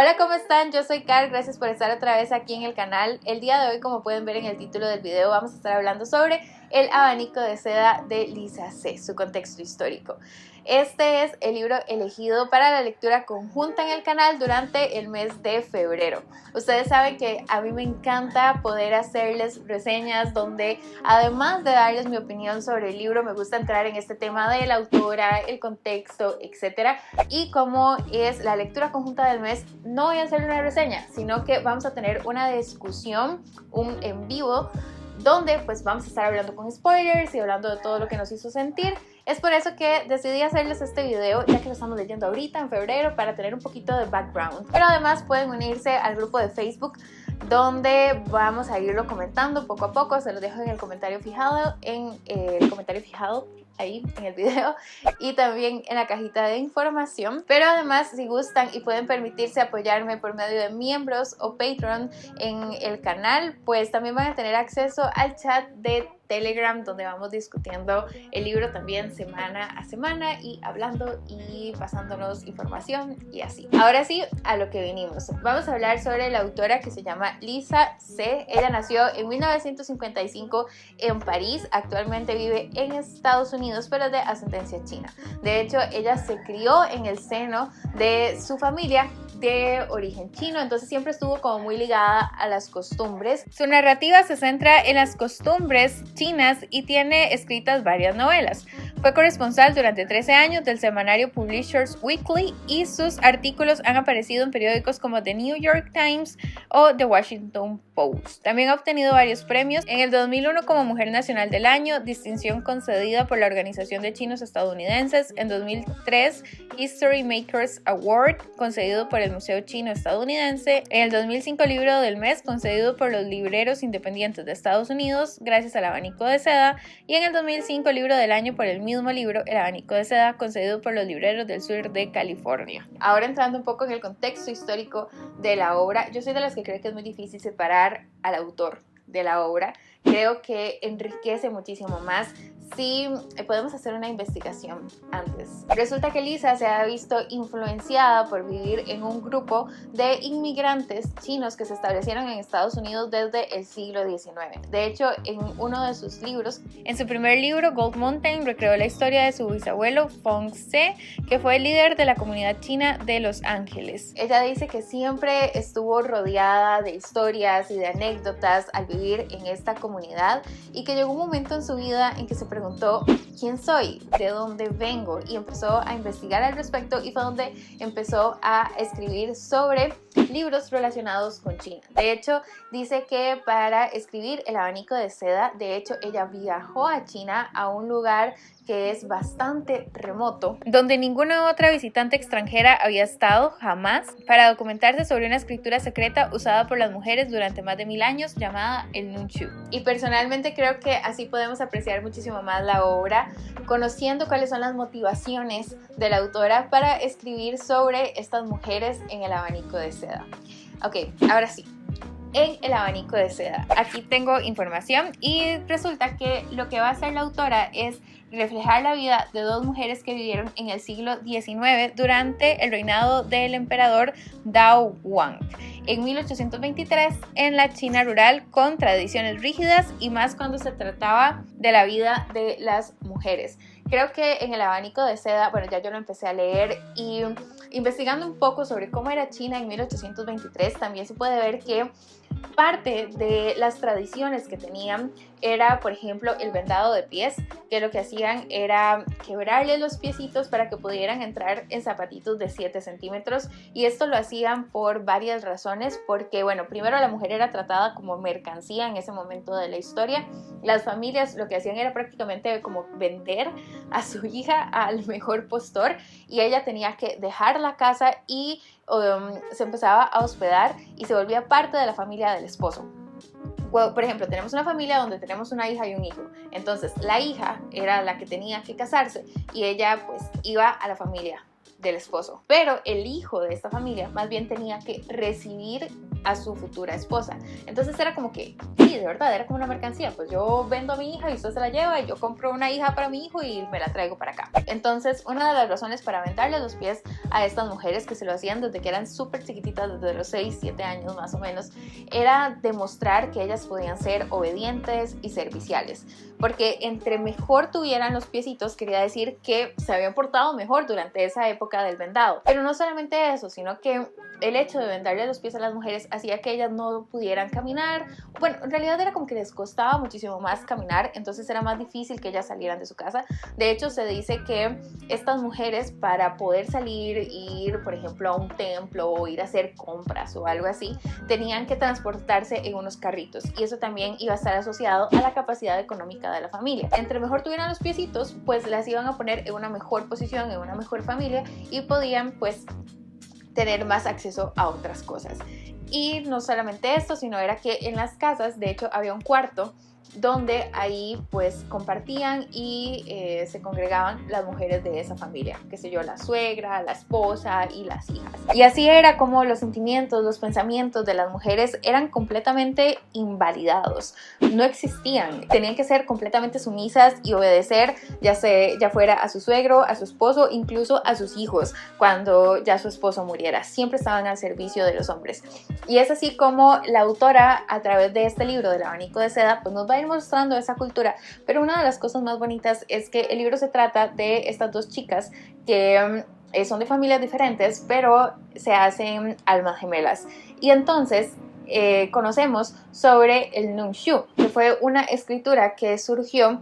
Hola, ¿cómo están? Yo soy Car, gracias por estar otra vez aquí en el canal. El día de hoy, como pueden ver en el título del video, vamos a estar hablando sobre El abanico de seda de Lisa C., su contexto histórico. Este es el libro elegido para la lectura conjunta en el canal durante el mes de febrero. Ustedes saben que a mí me encanta poder hacerles reseñas donde, además de darles mi opinión sobre el libro, me gusta entrar en este tema de la autora, el contexto, etc. Y como es la lectura conjunta del mes, no voy a hacer una reseña, sino que vamos a tener una discusión, un en vivo, donde pues vamos a estar hablando con spoilers y hablando de todo lo que nos hizo sentir. Es por eso que decidí hacerles este video, ya que lo estamos leyendo ahorita en febrero, para tener un poquito de background. Pero además pueden unirse al grupo de Facebook, donde vamos a irlo comentando poco a poco. Se los dejo en el comentario fijado, ahí en el video, y también en la cajita de información. Pero además, si gustan y pueden permitirse apoyarme por medio de miembros o Patreon en el canal, pues también van a tener acceso al chat de Telegram, donde vamos discutiendo el libro también semana a semana y hablando y pasándonos información y así. Ahora sí, a lo que vinimos. Vamos a hablar sobre la autora, que se llama Lisa C. Ella nació en 1955 en París. Actualmente vive en Estados Unidos, pero es de ascendencia china. De hecho, ella se crió en el seno de su familia de origen chino, entonces siempre estuvo como muy ligada a las costumbres. Su narrativa se centra en las costumbres chinas y tiene escritas varias novelas. Fue corresponsal durante 13 años del semanario Publishers Weekly y sus artículos han aparecido en periódicos como The New York Times o The Washington Post. También ha obtenido varios premios. En el 2001 como Mujer Nacional del Año, distinción concedida por la Organización de Chinos Estadounidenses. En 2003, History Makers Award, concedido por el Museo Chino Estadounidense. En el 2005, Libro del Mes, concedido por los libreros independientes de Estados Unidos, gracias al abanico de seda. Y en el 2005, Libro del Año por el mismo libro, El abanico de seda, concedido por los libreros del sur de California. Ahora entrando un poco en el contexto histórico de la obra, yo soy de las que cree que es muy difícil separar al autor de la obra. Creo que enriquece muchísimo más si podemos hacer una investigación antes. Resulta que Lisa se ha visto influenciada por vivir en un grupo de inmigrantes chinos que se establecieron en Estados Unidos desde el siglo XIX. De hecho, en uno de sus libros, en su primer libro, Gold Mountain, recreó la historia de su bisabuelo Feng Tse, que fue el líder de la comunidad china de Los Ángeles. Ella dice que siempre estuvo rodeada de historias y de anécdotas al vivir en esta comunidad, y que llegó un momento en su vida en que se preguntó: ¿quién soy? ¿De dónde vengo? Y empezó a investigar al respecto, y fue donde empezó a escribir sobre libros relacionados con China. De hecho, dice que para escribir El abanico de seda, de hecho, ella viajó a China, a un lugar que es bastante remoto, donde ninguna otra visitante extranjera había estado jamás, para documentarse sobre una escritura secreta usada por las mujeres durante más de 1000 años, llamada el Nunchu. Y personalmente creo que así podemos apreciar muchísimo más la obra, conociendo cuáles son las motivaciones de la autora para escribir sobre estas mujeres en El abanico de seda. Ok, ahora sí. En El abanico de seda, aquí tengo información, y resulta que lo que va a hacer la autora es reflejar la vida de dos mujeres que vivieron en el siglo XIX durante el reinado del emperador Dao Wang en 1823 en la China rural, con tradiciones rígidas, y más cuando se trataba de la vida de las mujeres. Creo que en El abanico de seda, bueno, ya yo lo empecé a leer, y investigando un poco sobre cómo era China en 1823, también se puede ver que parte de las tradiciones que tenían era, por ejemplo, el vendado de pies, que lo que hacían era quebrarle los piecitos para que pudieran entrar en zapatitos de 7 centímetros, y esto lo hacían por varias razones, porque, bueno, primero la mujer era tratada como mercancía en ese momento de la historia. Las familias lo que hacían era prácticamente como vender a su hija al mejor postor, y ella tenía que dejar la casa y se empezaba a hospedar y se volvía parte de la familia del esposo. Por ejemplo, tenemos una familia donde tenemos una hija y un hijo, entonces la hija era la que tenía que casarse y ella pues iba a la familia del esposo, pero el hijo de esta familia más bien tenía que recibir a su futura esposa. Entonces era como que, sí, de verdad, era como una mercancía. Pues yo vendo a mi hija y usted se la lleva, y yo compro una hija para mi hijo y me la traigo para acá. Entonces, una de las razones para vendarle los pies a estas mujeres, que se lo hacían desde que eran súper chiquititas, desde los 6, 7 años más o menos, era demostrar que ellas podían ser obedientes y serviciales. Porque entre mejor tuvieran los piecitos, quería decir que se habían portado mejor durante esa época del vendado. Pero no solamente eso, sino que el hecho de vendarle los pies a las mujeres hacía que ellas no pudieran caminar. Bueno, en realidad era como que les costaba muchísimo más caminar, entonces era más difícil que ellas salieran de su casa. De hecho, se dice que estas mujeres, para poder salir, ir por ejemplo a un templo o ir a hacer compras o algo así, tenían que transportarse en unos carritos, y eso también iba a estar asociado a la capacidad económica de la familia. Entre mejor tuvieran los piecitos, pues las iban a poner en una mejor posición, en una mejor familia, y podían pues tener más acceso a otras cosas. Y no solamente esto, sino era que en las casas, de hecho, había un cuarto donde ahí pues compartían y se congregaban las mujeres de esa familia, qué sé yo, la suegra, la esposa y las hijas. Y así era como los sentimientos, los pensamientos de las mujeres eran completamente invalidados, no existían, tenían que ser completamente sumisas y obedecer, ya fuera a su suegro, a su esposo, incluso a sus hijos cuando ya su esposo muriera. Siempre estaban al servicio de los hombres. Y es así como la autora, a través de este libro del abanico de seda, pues nos va a ir mostrando esa cultura. Pero una de las cosas más bonitas es que el libro se trata de estas dos chicas que son de familias diferentes, pero se hacen almas gemelas. Y entonces conocemos sobre el Nunxu, que fue una escritura que surgió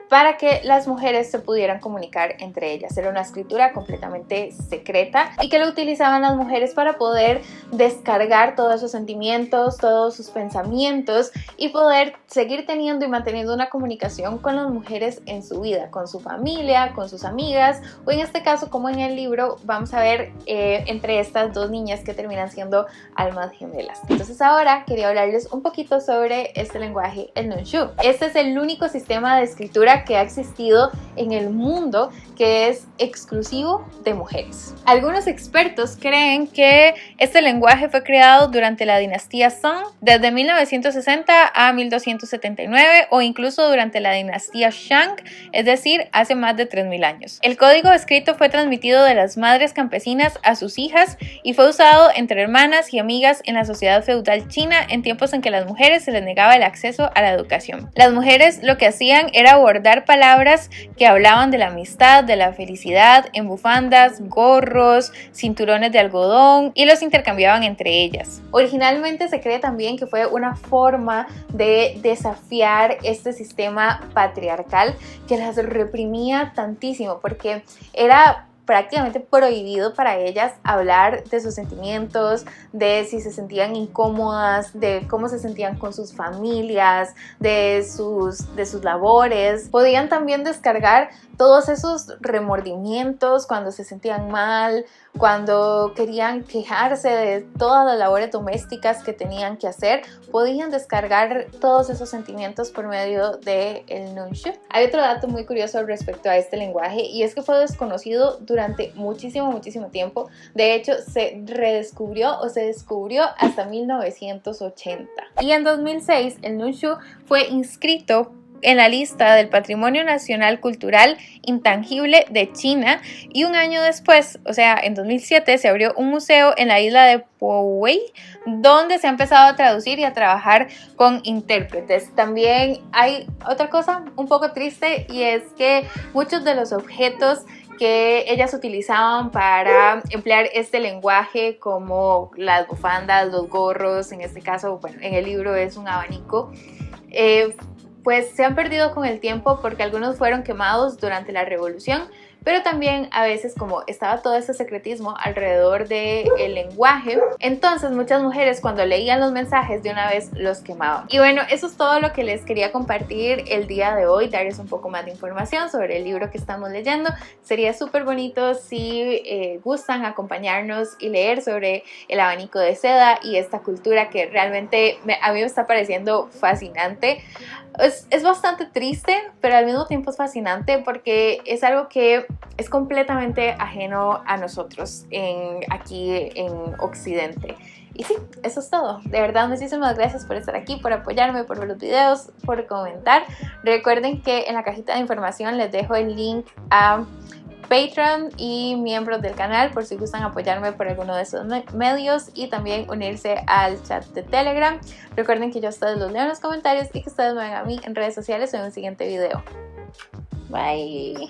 para que las mujeres se pudieran comunicar entre ellas. Era una escritura completamente secreta y que lo utilizaban las mujeres para poder descargar todos esos sentimientos, todos sus pensamientos, y poder seguir teniendo y manteniendo una comunicación con las mujeres en su vida, con su familia, con sus amigas, o en este caso, como en el libro, vamos a ver entre estas dos niñas que terminan siendo almas gemelas. Entonces ahora quería hablarles un poquito sobre este lenguaje, el Nunxu. Este es el único sistema de escritura que ha existido en el mundo que es exclusivo de mujeres. Algunos expertos creen que este lenguaje fue creado durante la dinastía Song, desde 1960 a 1279, o incluso durante la dinastía Shang, es decir, hace más de 3000 años. El código escrito fue transmitido de las madres campesinas a sus hijas y fue usado entre hermanas y amigas en la sociedad feudal china en tiempos en que a las mujeres se les negaba el acceso a la educación. Las mujeres lo que hacían era abordar palabras que hablaban de la amistad, de la felicidad, en bufandas, gorros, cinturones de algodón, y los intercambiaban entre ellas. Originalmente se cree también que fue una forma de desafiar este sistema patriarcal que las reprimía tantísimo, porque era prácticamente prohibido para ellas hablar de sus sentimientos, de si se sentían incómodas, de cómo se sentían con sus familias, de sus labores. Podían también descargar todos esos remordimientos cuando se sentían mal, cuando querían quejarse de todas las labores domésticas que tenían que hacer. Podían descargar todos esos sentimientos por medio del Nunxu. Hay otro dato muy curioso respecto a este lenguaje, y es que fue desconocido durante muchísimo tiempo. De hecho, se redescubrió o se descubrió hasta 1980. Y en 2006 el Nunxu fue inscrito en la lista del Patrimonio Nacional Cultural Intangible de China, y un año después, o sea, en 2007, se abrió un museo en la isla de Poway, donde se ha empezado a traducir y a trabajar con intérpretes. También hay otra cosa un poco triste, y es que muchos de los objetos que ellas utilizaban para emplear este lenguaje, como las bufandas, los gorros, en este caso, bueno, en el libro es un abanico, pues se han perdido con el tiempo porque algunos fueron quemados durante la revolución, pero también a veces, como estaba todo ese secretismo alrededor del lenguaje, entonces muchas mujeres cuando leían los mensajes de una vez los quemaban. Y bueno, eso es todo lo que les quería compartir el día de hoy, darles un poco más de información sobre el libro que estamos leyendo. Sería súper bonito si gustan acompañarnos y leer sobre el abanico de seda y esta cultura que realmente a mí me está pareciendo fascinante. Es bastante triste, pero al mismo tiempo es fascinante porque es algo que es completamente ajeno a nosotros aquí en Occidente. Y sí, eso es todo. De verdad, muchísimas gracias por estar aquí, por apoyarme, por ver los videos, por comentar. Recuerden que en la cajita de información les dejo el link a Patreon y miembros del canal por si gustan apoyarme por alguno de esos medios y también unirse al chat de Telegram. Recuerden que yo a ustedes los leo en los comentarios y que ustedes me ven a mí en redes sociales o en un siguiente video. Bye.